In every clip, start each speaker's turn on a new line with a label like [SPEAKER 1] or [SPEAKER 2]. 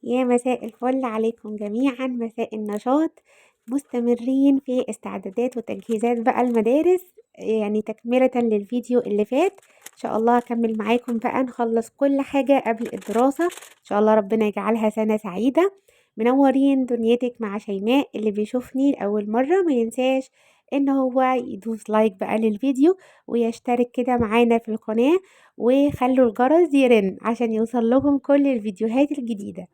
[SPEAKER 1] يا مساء الفل عليكم جميعا، مساء النشاط. مستمرين في استعدادات وتجهيزات بقى المدارس، يعني تكملة للفيديو اللي فات. ان شاء الله هكمل معاكم بقى نخلص كل حاجة قبل الدراسة. ان شاء الله ربنا يجعلها سنة سعيدة. منورين دنيتك مع شيماء. اللي بيشوفني لأول مرة ما ينساش ان هو يدوس لايك بقى للفيديو ويشترك كده معانا في القناة، وخلوا الجرس يرن عشان يوصل لكم كل الفيديوهات الجديدة.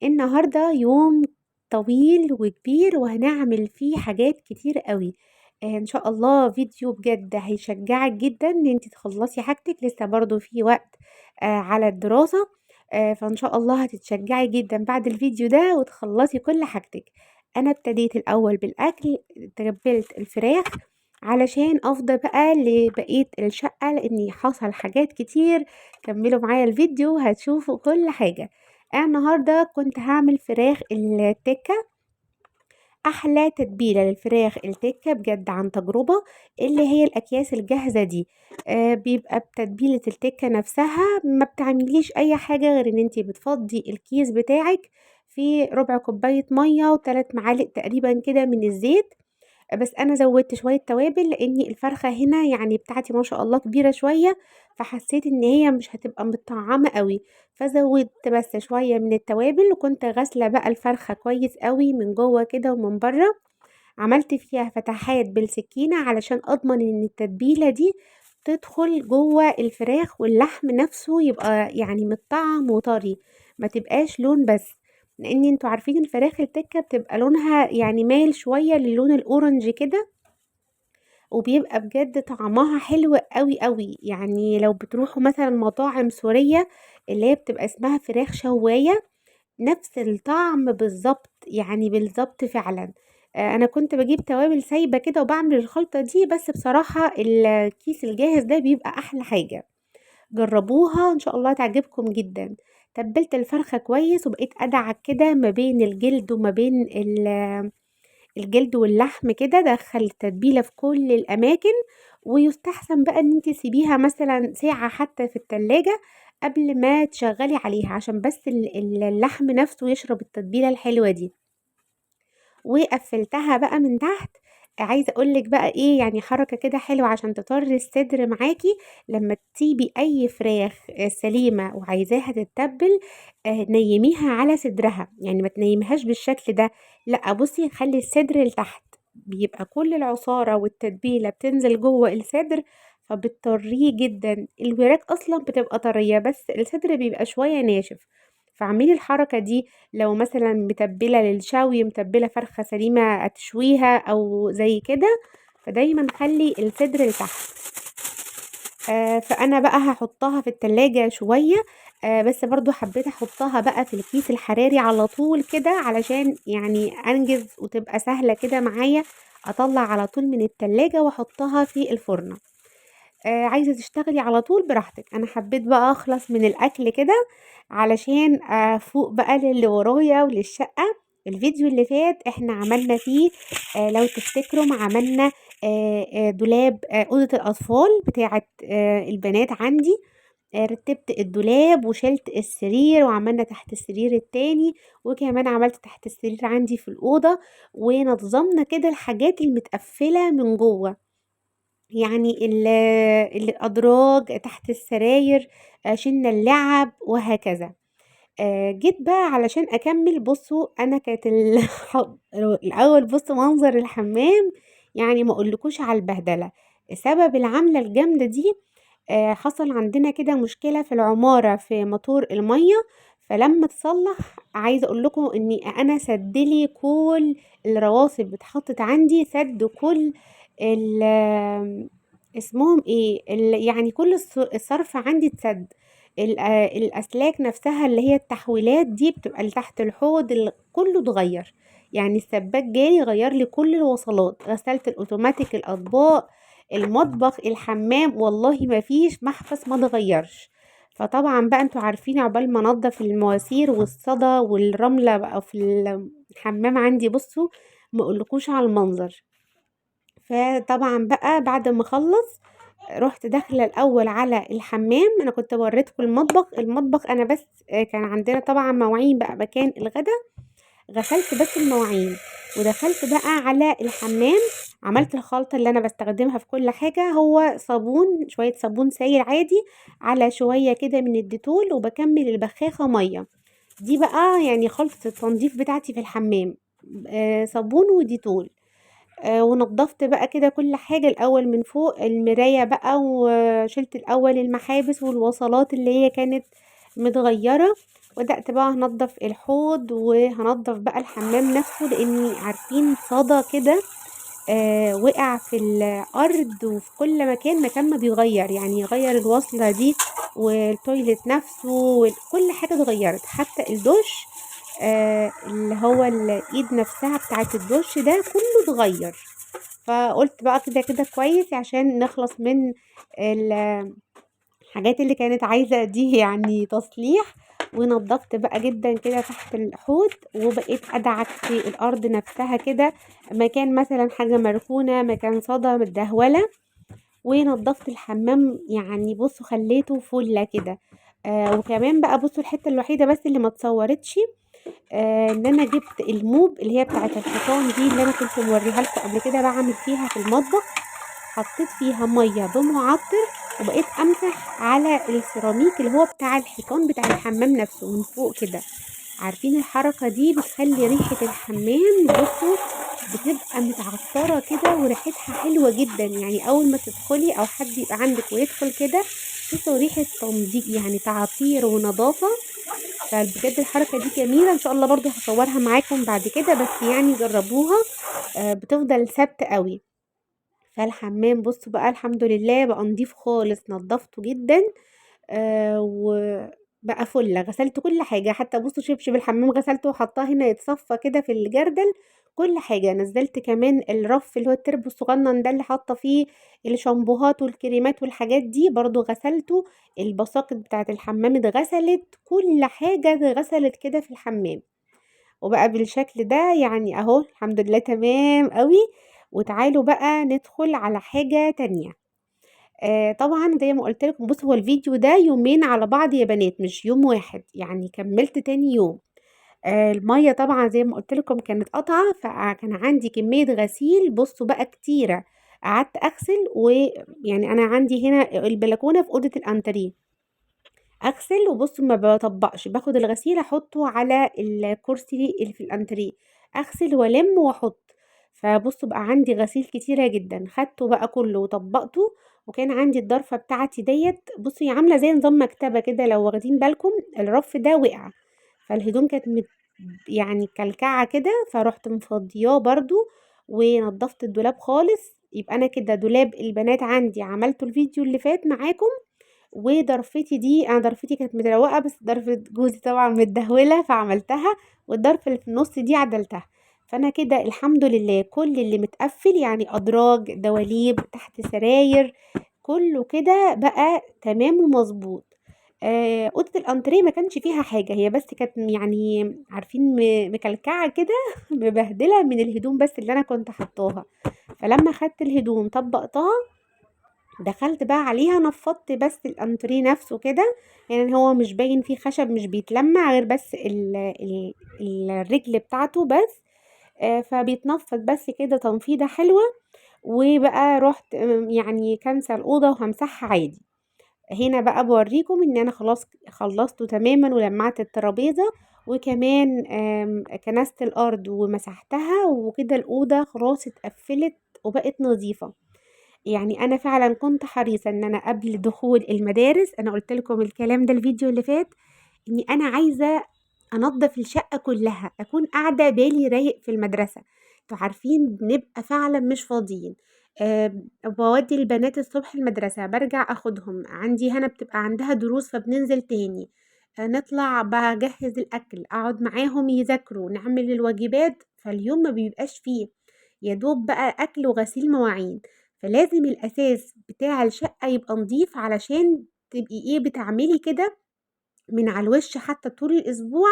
[SPEAKER 1] النهاردة يوم طويل وكبير وهنعمل فيه حاجات كتير قوي. ان شاء الله فيديو بجد هيشجعك جدا ان انت تخلصي حاجتك، لسه برضو في وقت على الدراسة. فان شاء الله هتتشجعي جدا بعد الفيديو ده وتخلصي كل حاجتك. انا ابتديت الاول بالاكل، تبلت الفراخ علشان افضى بقى لبقية الشقة لاني حصل حاجات كتير. كملوا معايا الفيديو هتشوفوا كل حاجة. أنا النهاردة كنت هعمل فراخ التكة. أحلى تتبيلة للفراخ التكة بجد عن تجربة، اللي هي الأكياس الجاهزة دي. بيبقى بتتبيلة التكة نفسها، ما بتعمليش أي حاجة غير إن انتي بتفضي الكيس بتاعك في ربع كوباية مية وثلاث معالق تقريبا كده من الزيت. بس انا زودت شويه توابل لاني الفرخه هنا يعني بتاعتي ما شاء الله كبيره شويه، فحسيت ان هي مش هتبقى مطعمه قوي، فزودت بس شويه من التوابل. وكنت غاسله بقى الفرخه كويس قوي من جوه كده ومن بره. عملت فيها فتحات بالسكينه علشان اضمن ان التتبيله دي تدخل جوه الفراخ واللحم نفسه يبقى يعني متطعم وطري، ما تبقاش لون بس. لان انتوا عارفين الفراخ التكه بتبقى لونها يعني مايل شويه للون الاورنج كده، وبيبقى بجد طعمها حلو قوي قوي. يعني لو بتروحوا مثلا مطاعم سوريه اللي هي بتبقى اسمها فراخ شوايه، نفس الطعم بالظبط، يعني بالظبط فعلا. انا كنت بجيب توابل سايبه كده وبعمل الخلطه دي، بس بصراحه الكيس الجاهز ده بيبقى احلى حاجه. جربوها ان شاء الله تعجبكم جدا. تبلت الفرخة كويس وبقيت ادعك كده ما بين الجلد وما بين الجلد واللحم كده، دخل التتبيلة في كل الاماكن. ويستحسن بقى ان انت تسيبيها مثلا ساعة حتى في التلاجة قبل ما تشغلي عليها، عشان بس اللحم نفسه يشرب التتبيلة الحلوة دي. وقفلتها بقى من تحت. عايزه اقولك بقى ايه، يعني حركه كده حلوه عشان تطري الصدر معاكي. لما تسيبي اي فراخ سليمه وعايزاها تتبل، نيميها على صدرها، يعني ما تنيمهاش بالشكل ده. لا بصي، خلي الصدر لتحت، بيبقى كل العصاره والتتبيله بتنزل جوه الصدر، فبتطريه جدا. الوراك اصلا بتبقى طريه بس الصدر بيبقى شويه ناشف. فاعملي الحركه دي لو مثلا متبلة للشوي، متبلة فرخة سليمة تشويها او زي كده، فدايما خلي الصدر لتحت. فانا بقى هحطها في التلاجة شوية. بس برضو حبيت احطها بقى في الكيس الحراري على طول كده علشان يعني انجز وتبقى سهلة كده معايا. اطلع على طول من التلاجة واحطها في الفرن. عايزة تشتغلي على طول براحتك، انا حبيت بقى اخلص من الاكل كده علشان افوق بقى للي ورايا وللشقة. الفيديو اللي فات احنا عملنا فيه، لو تفتكروا عملنا دولاب، اوضة الاطفال بتاعة البنات عندي. رتبت الدولاب وشلت السرير وعملنا تحت السرير التاني، وكمان عملت تحت السرير عندي في الأوضة. ونظمنا كده الحاجات المتقفلة من جوه، يعني الأدراج تحت السراير، شلنا اللعب وهكذا. جيت بقى علشان أكمل. بصوا أنا كانت الأول بصوا منظر الحمام، يعني ما أقولكوش على البهدلة. سبب العملة الجامدة دي، حصل عندنا كده مشكلة في العمارة في موتور المية. فلما تصلح، عايزة اقول لكم اني انا سدلي كل الرواسب اتحطت عندي، سد كل ال اسمهم ايه يعني كل الصرف عندي اتسد. الاسلاك نفسها اللي هي التحويلات دي بتبقى اللي تحت الحوض كله اتغير. يعني السباك جالي غير لي كل الوصلات، غسلت الاوتوماتيك، الاطباق، المطبخ، الحمام، والله ما فيش محبس ما اتغيرش. فطبعا بقى انتوا عارفين عقبال ما انضف المواسير والصدى والرمله بقى في الحمام عندي، بصوا ما اقولكوش على المنظر. فطبعا بقى بعد ما اخلص، رحت داخله الاول على الحمام. انا كنت وريتكم المطبخ انا بس كان عندنا طبعا مواعين بقى مكان الغدا، غسلت بس المواعين ودخلت بقى على الحمام. عملت الخلطة اللي انا بستخدمها في كل حاجة، هو صابون، شوية صابون سائل عادي على شوية كده من الديتول، وبكمل البخاخة مية. دي بقى يعني خلطة التنظيف بتاعتي في الحمام، صابون وديتول. ونضفت بقى كده كل حاجة الأول من فوق المراية بقى، وشلت الأول المحابس والوصلات اللي هي كانت متغيرة. بدأت بقى هنضف الحوض وهنضف بقى الحمام نفسه، لاني عارفين صدى كده وقع في الأرض وفي كل مكان ما بيغير، يعني يغير الوصلة دي والتويلت نفسه وكل حاجة اتغيرت، حتى الدش اللي هو الإيد نفسها بتاعت الدش ده كله اتغير. فقلت بقى كده كويس عشان نخلص من الحاجات اللي كانت عايزة دي يعني تصليح. ونضفت بقى جدا كده تحت الحوض، وبقيت ادعك في الارض نفسها كده، مكان مثلا حاجة مركونة، مكان صدى متدهولة. ونضفت الحمام، يعني بصوا خليته فله كده. وكمان بقى بصوا الحتة الوحيدة بس اللي ما اتصورتش، ان انا جبت الموب اللي هي بتاعة الحيطان دي، اللي انا كنت موريها لكم قبل كده بعمل فيها في المطبخ. حطيت فيها ميه بمعطر، وبقيت امسح على السيراميك اللي هو بتاع الحيطان بتاع الحمام نفسه من فوق كده. عارفين الحركة دي بتخلي ريحة الحمام بصوا بتبقى متعطرة كده وريحتها حلوة جدا، يعني اول ما تدخلي او حد يبقى عندك ويدخل كده تحسوا ريحة تنظيف، يعني تعطير ونظافة. فبجد الحركة دي جميلة، ان شاء الله برضو هصورها معاكم بعد كده، بس يعني جربوها بتفضل ثابتة قوي. فالحمام بصوا بقى الحمد لله بقى نضيف خالص، نضفته جدا. وبقى فله، غسلت كل حاجة، حتى بصوا شبشب الحمام غسلته وحطاه هنا يتصفى كده في الجردل. كل حاجة نزلت، كمان الرف اللي هو التربو الصغنن ده اللي حاطه فيه الشامبوهات والكريمات والحاجات دي برضو غسلته. البساقط بتاعت الحمام اتغسلت، كل حاجة اتغسلت كده في الحمام. وبقى بالشكل ده يعني اهو الحمد لله تمام قوي. وتعالوا بقى ندخل على حاجة تانية. طبعا زي ما قلت لكم، بصوا هو الفيديو ده يومين على بعض يا بنات، مش يوم واحد، يعني كملت تاني يوم. المية طبعا زي ما قلت لكم كانت قطعة، فكان عندي كمية غسيل بصوا بقى كتيرة. قعدت اغسل، ويعني انا عندي هنا البلكونة في اوضة الانتريه، اغسل وبصوا ما بطبقش، باخد الغسيل احطه على الكرسي اللي في الانتريه، اغسل والم واحط. فبصوا بقى عندي غسيل كتيره جدا، خدته بقى كله وطبقته. وكان عندي الضرفه بتاعتي ديت، بصوا هي عامله زي نظام مكتبه كده، لو واخدين بالكم الرف ده وقع، فالهدوم كانت يعني كلكعه كده، فرحت مفضياه برضو. ونضفت الدولاب خالص. يبقى انا كده دولاب البنات عندي عملته الفيديو اللي فات معاكم. وضرفتي دي، انا ضرفتي كانت متروقه، بس ضرفه جوزي طبعا متدهوله فعملتها، والضرفه اللي في النص دي عدلتها. فانا كده الحمد لله كل اللي متقفل، يعني ادراج، دواليب، تحت سراير، كله كده بقى تمام ومظبوط. اوضه الانتريه ما كانش فيها حاجه، هي بس كانت يعني عارفين مكلكعه كده مبهدله من الهدوم بس اللي انا كنت حطاها. فلما خدت الهدوم طبقتها، دخلت بقى عليها نفضت بس الانتريه نفسه كده، يعني هو مش باين فيه خشب، مش بيتلمع غير بس الرجل بتاعته بس. فبيتنفض بس كده تنفيضة حلوة. وبقى رحت يعني كنسة الأوضة وهمسحها عادي. هنا بقى بوريكم ان انا خلاص خلصته تماما ولمعت الترابيزة، وكمان كنست الارض ومسحتها، وكده الأوضة خلاص اتقفلت وبقت نظيفة. يعني انا فعلا كنت حريصه ان انا قبل دخول المدارس، انا قلت لكم الكلام ده الفيديو اللي فات، اني انا عايزه انظف الشقه كلها، اكون قاعده بالي رايق في المدرسه. انتوا عارفين بنبقى فعلا مش فاضيين. بودي البنات الصبح المدرسه، برجع اخدهم عندي هنا بتبقى عندها دروس فبننزل تاني. نطلع بجهز الاكل، اقعد معاهم يذاكروا، نعمل الواجبات، فاليوم ما بيبقاش فيه يا دوب بقى اكل وغسيل مواعين. فلازم الاساس بتاع الشقة يبقى نضيف، علشان تبقي ايه بتعملي كده من على الوش حتى طول الاسبوع.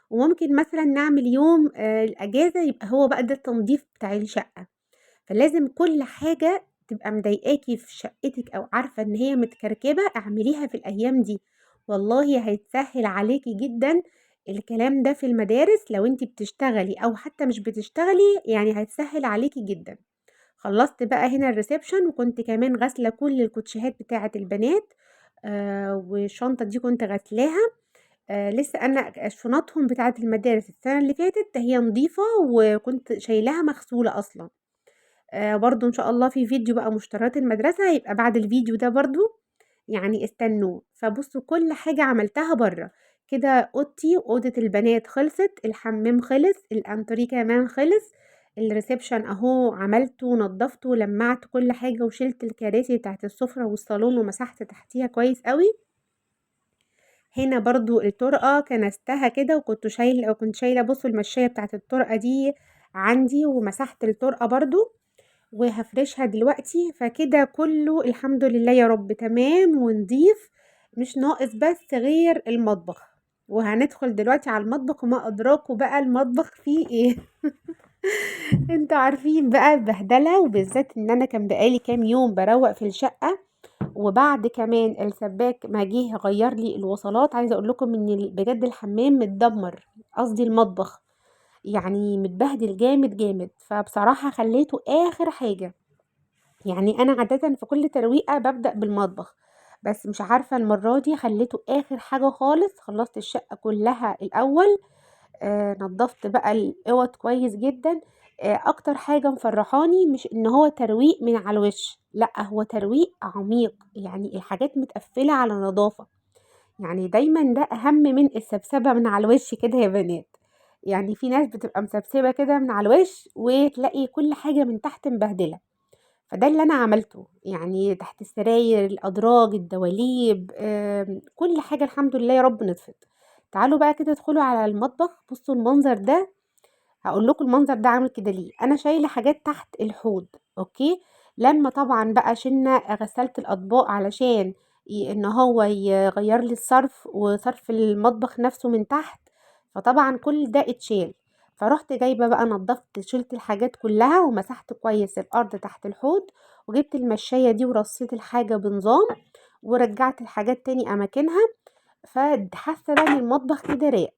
[SPEAKER 1] وممكن مثلا نعمل يوم الاجازة يبقى هو بقى ده التنظيف بتاع الشقة. فلازم كل حاجة تبقى مضايقاكِ في شقتِك أو عارفة إن هي متكركبة، اعمليها في الأيام دي، والله هيتسهّل عليكِ جدًا الكلام ده في المدارس لو أنتِ بتشتغلي أو حتى مش بتشتغلي، يعني هيتسهّل عليكِ جدًا. خلّصت بقى هنا الreception وكنت كمان غاسلة كل الكوتشيهات بتاعة البنات، والشنطة دي كنت غاسلاها. لسه أنا شنطهم بتاعة المدارس السنة اللي فاتت هي نضيفة وكنت شايلاها مغسولة أصلًا. برضه إن شاء الله في فيديو بقى مشتريات المدرسة هيبقى بعد الفيديو ده برضه، يعني استنوه. فبُصّوا كل حاجة عملتها برّه، كده أوضتي وأوضة البنات خلصت، الحمام خلص، الأنتريه كمان خلص، الreception أهو عملته ونضّفته ولمّعت كل حاجة وشِلت الكراسي بتاعة السفرة والصالون ومسحت تحتيها كويس أوي. هنا برضه الطرقة كنستها كده كنت شايلة بُصّوا المشّاية بتاعة الطرقة دي عندي ومسحت الطرقة برضه. وهافرشها دلوقتي، فكده كُلّه الحمد لله يا رب تمام ونضيف، مش ناقص بس غير المطبخ، وهندخل دلوقتي على المطبخ وما أدراكم بقى المطبخ فيه إيه. أنتم عارفين بقى البهدلة، وبالذات إن أنا كان بقى لي كام يوم باروّق في الشقة، وبعد كمان السباك ما جه غيّر لي الوصلات، عايزة أقول لكم إن بجد الحمام متدمّر، قصدي المطبخ، يعني متبهدل جامد، جامد، فبصراحة خلّيته آخر حاجة. يعني أنا عادةً في كل ترويقة بابدأ بالمطبخ، بس مش عارفة المرّة دي خلّيته آخر حاجة خالص، خلّصت الشقة كلّها الأول، نضّفت بقى الأوض كويس جدًا. أكتر حاجة مفرّحاني مش إن هو ترويق من على الوِش، لأ هو ترويق عميق، يعني الحاجات متقفّلة على نضافة، يعني دايمًا ده أهم من السبسبة من على الوِش كده يا بنات، يعني في ناس بتبقى مسبسبة كده من على الوِش وتلاقي كل حاجة من تحت مبهدلة. فده اللي أنا عملته، يعني تحت السراير، الأدراج، الدواليب، كل حاجة الحمد لله يا رب نضفت. تعالوا بقى كده ادخلوا على المطبخ، بُصّوا المنظر ده، هاقول لكم المنظر ده عامل كده ليه. أنا شايلة حاجات تحت الحوض، أوكي، لمّا طبعًا بقى غسلت الأطباق علشان إن هو يغيّر لي الصرف وصرف المطبخ نفسه من تحت، فطبعًا كل ده اتشال. فرُحت جايبة بقى نضّفت شِلت الحاجات كلّها ومسحت كويس الأرض تحت الحوض، وجِبت المشّاية دي ورصيت الحاجة بنظام، ورجّعت الحاجات تاني أماكنها، حاسة بقى إن المطبخ كده راق.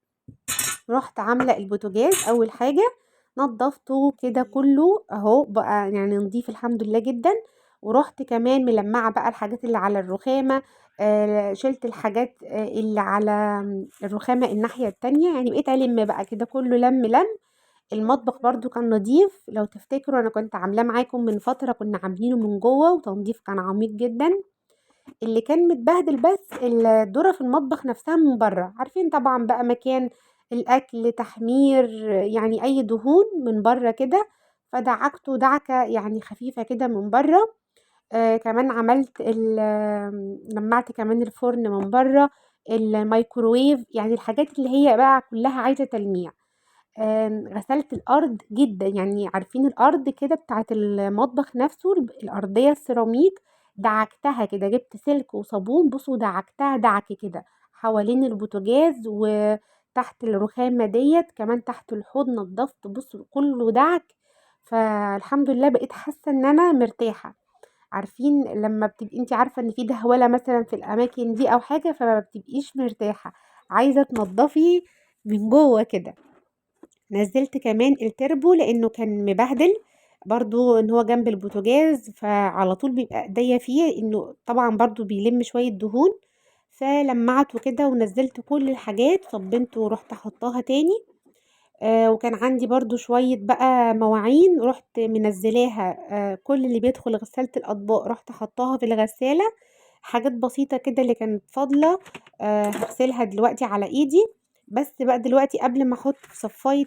[SPEAKER 1] رُحت عاملة البوتاجاز أول حاجة، نضّفته كده كلّه أهو بقى يعني نضيف الحمد لله جدًا، ورُحت كمان ملمّعة بقى الحاجات اللي على الرخامة، شِلت الحاجات اللي على الرخامة الناحية التانية، يعني بقيت ألِم بقى كده كلّه لَم. المطبخ برضه كان نضيف، لو تفتكروا أنا كنت عاملاه معاكم من فترة، كنا عاملينه من جوّه وتنضيف كان عميق جدًا. اللي كان متبهدل بس الدُرة في المطبخ نفسها من برّه، عارفين طبعًا بقى مكان الأكل، تحمير، يعني أي دهون من برّه كده، فدعكته دعكة يعني خفيفة كده من برّه. كمان عملت لمّعت كمان الفرن من برّه، الميكروويف، يعني الحاجات اللي هي بقى كلّها عايزة تلميع. غسلت الأرض جدًا، يعني عارفين الأرض كده بتاعة المطبخ نفسه، الأرضية السيراميك دعكتها كده، جبت سلك وصابون بُصّوا دعكتها دعك كده حوالين البوتاجاز وتحت الرخامة ديّة، كمان تحت الحوض نضّفت بُصّوا كلّه دعك، فالحمد لله بقيت حاسة إن أنا مرتاحة. عارفين لمّا بتبقي أنتِ عارفة إن في دهولة مثلًا في الأماكن دي أو حاجة، فما بتبقيش مرتاحة، عايزة تنضّفي من جوّه كده. نزّلت كمان التربو لإنه كان مبهدل، برضه إن هو جنب البوتاجاز، فعلى طول بيبقى إيديّا فيه، إنه طبعًا برضه بيلِم شوية دهون، فلمّعته كده ونزّلت كل الحاجات، صبّنت ورُحت حاطاها تاني. وكان عندي برضه شوية بقى مواعين، رُحت منزّلاها، كل اللي بيدخل غسالة الأطباق رُحت حاطاها في الغسالة، حاجات بسيطة كده اللي كانت فاضلة هاغسلها دلوقتي على إيدي. بس بقى دلوقتي قبل ما أحط في صفاية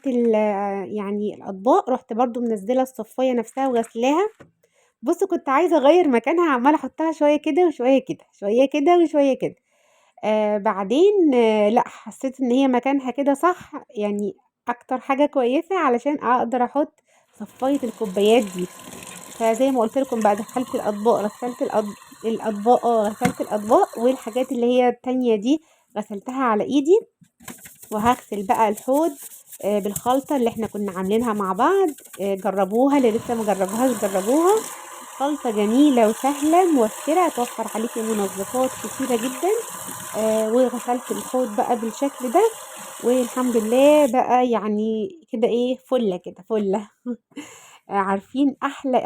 [SPEAKER 1] يعني الأطباق، رُحت برضه منزّلة الصفاية نفسها وغاسلاها. بُصّوا كنت عايزة أغيّر مكانها، عمّالة أحطها شوية كده وشوية كده، شوية كده وشوية كده. بعدين لأ، حسّيت إن هي مكانها كده صح، يعني أكتر حاجة كويسة علشان أقدر أحُط صفّاية الكوبايات دي. فزي ما قُلت لكم بقى دخّلت الأطباق، غسّلت الأطباق، غسلت الأطباق والحاجات اللي هي التانية دي غسلتها على إيدي، وهاغسل بقى الحوض بالخلطة اللي إحنا كنا عاملينها مع بعض. جرّبوها، اللي لسه ما جرّبوهاش جرّبوها. خلطة جميلة وسهلة موفرة، هتوفر عليكي منظفات كتيرة جدا. وغسلت الحوض بقى بالشكل ده، والحمد لله بقى يعني كده ايه فلة كده فلة. عارفين احلى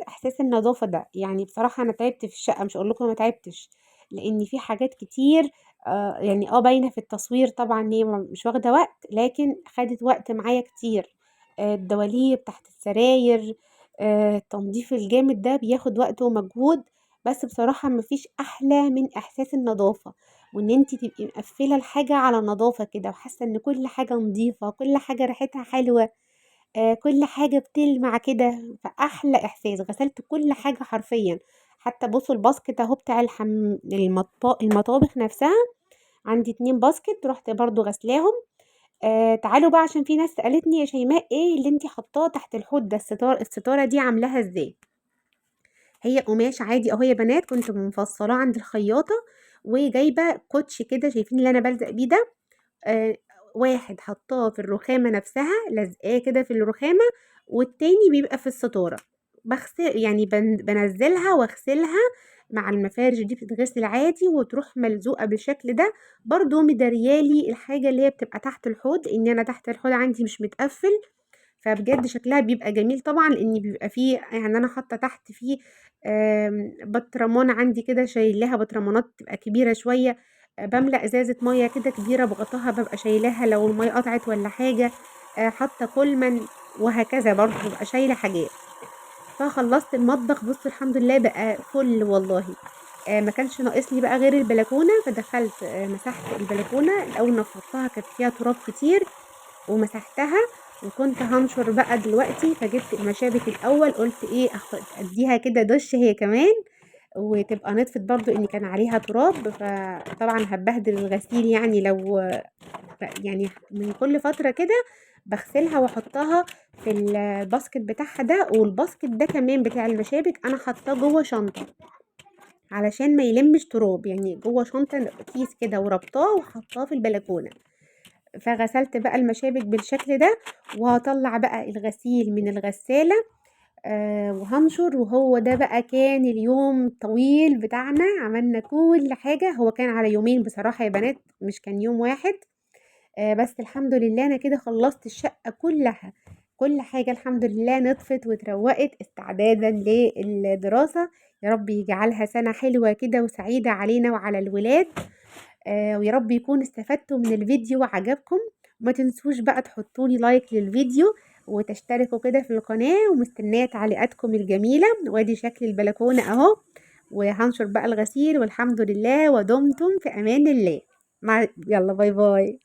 [SPEAKER 1] احساس النظافة ده؟ يعني بصراحة انا تعبت في الشقة، مش اقول لكم ما تعبتش، لان في حاجات كتير يعني باينة في التصوير طبعا ان هي مش واخدة وقت، لكن خدت وقت معايا كتير. الدواليب تحت السراير، التنظيف الجامد ده بياخد وقت ومجهود. بس بصراحة مفيش احلى من احساس النظافة، وان انت تبقي مقفلة الحاجة على نظافة كده، وحاسة ان كل حاجة نظيفة، كل حاجة ريحتها حلوة، كل حاجة بتلمع كده. فأحلى إحساس، غسلت كل حاجة حرفيًا، حتى بُصّوا الباسكت أهو بتاع المطابخ نفسها، عندي 2 باسكت رُحت برضه غاسلاهم. تعالوا بقى عشان في ناس سألتني: "يا شيماء إيه اللي أنتِ حاطاه تحت الحوض ده، الستارة دي عاملاها إزاي؟" هي قماش عادي أهو يا بنات، كنت مفصلاه عند الخياطة، وجايبة كوتشي كده، شايفين اللي أنا بالزق بيه ده؟ آآ واحد حاطاه في الرخامة نفسها، لازقاه كده في الرخامة، والتاني بيبقى في الستارة. يعني بانزّلها واغسلها مع المفارش دي، بتتغسل عادي وتروح ملزوقة بالشكل ده، برضه مدارية لي الحاجة اللي هي بتبقى تحت الحوض، لإن أنا تحت الحوض عندي مش متقفّل. فبجد شكلها بيبقى جميل طبعًا، لإن بيبقى فيه يعني أنا حاطة تحت فيه بطرمان عندي كده شايلاها، بطرمانات بتبقى كبيرة شوية، باملى إزازة مَيّة كده كبيرة بغطاها، بابقى شايلاها لو المَيّة قطعت والّا حاجة، حاطة كُلمًا، وهكذا برضه بابقى شايلة حاجات. فخلّصت المطبخ، بُصّوا الحمد لله بقى فُل والله. ما كانش ناقص لي بقى غير البلكونة، فدخلت مسحت البلكونة، الأول نفّضتها كانت فيها تراب كتير ومسحتها، وكنت هانشر بقى دلوقتي، فجبت المشابك الأول، قُلت إيه أدّيها كده دُش هي كمان، وتبقى نطفت برضه إن كان عليها تراب. فطبعًا هتبهدل الغسيل يعني لو يعني من كل فترة كده باغسلها واحطها في الباسكت بتاعها ده. والباسكت ده كمان بتاع المشابك أنا حاطاه جوّه شنطة، علشان ما يلمش تراب، يعني جوّه شنطة كيس كده ورابطاه وحاطاه في البلكونة. فغسلت بقى المشابك بالشكل ده، وهاطلّع بقى الغسيل من الغسالة وهانشر. وهو ده بقى كان اليوم الطويل بتاعنا، عملنا كل حاجة، هو كان على يومين بصراحة يا بنات، مش كان يوم واحد. بس الحمد لله أنا كده خلّصت الشقة كلّها، كل حاجة الحمد لله نطفت واتروّقت استعدادًا للدراسة. يا رب يجعلها سنة حلوة كده وسعيدة علينا وعلى الولاد. ويا رب يكون استفدتوا من الفيديو وعجبكم. وما تنسوش بقى تحطوا لي لايك للفيديو وتشتركوا كده في القناة، ومستنية تعليقاتكم الجميلة. وادي شكل البلكونة اهو، وهانشر بقى الغسيل، والحمد لله ودمتم في امان الله. يلا باي باي.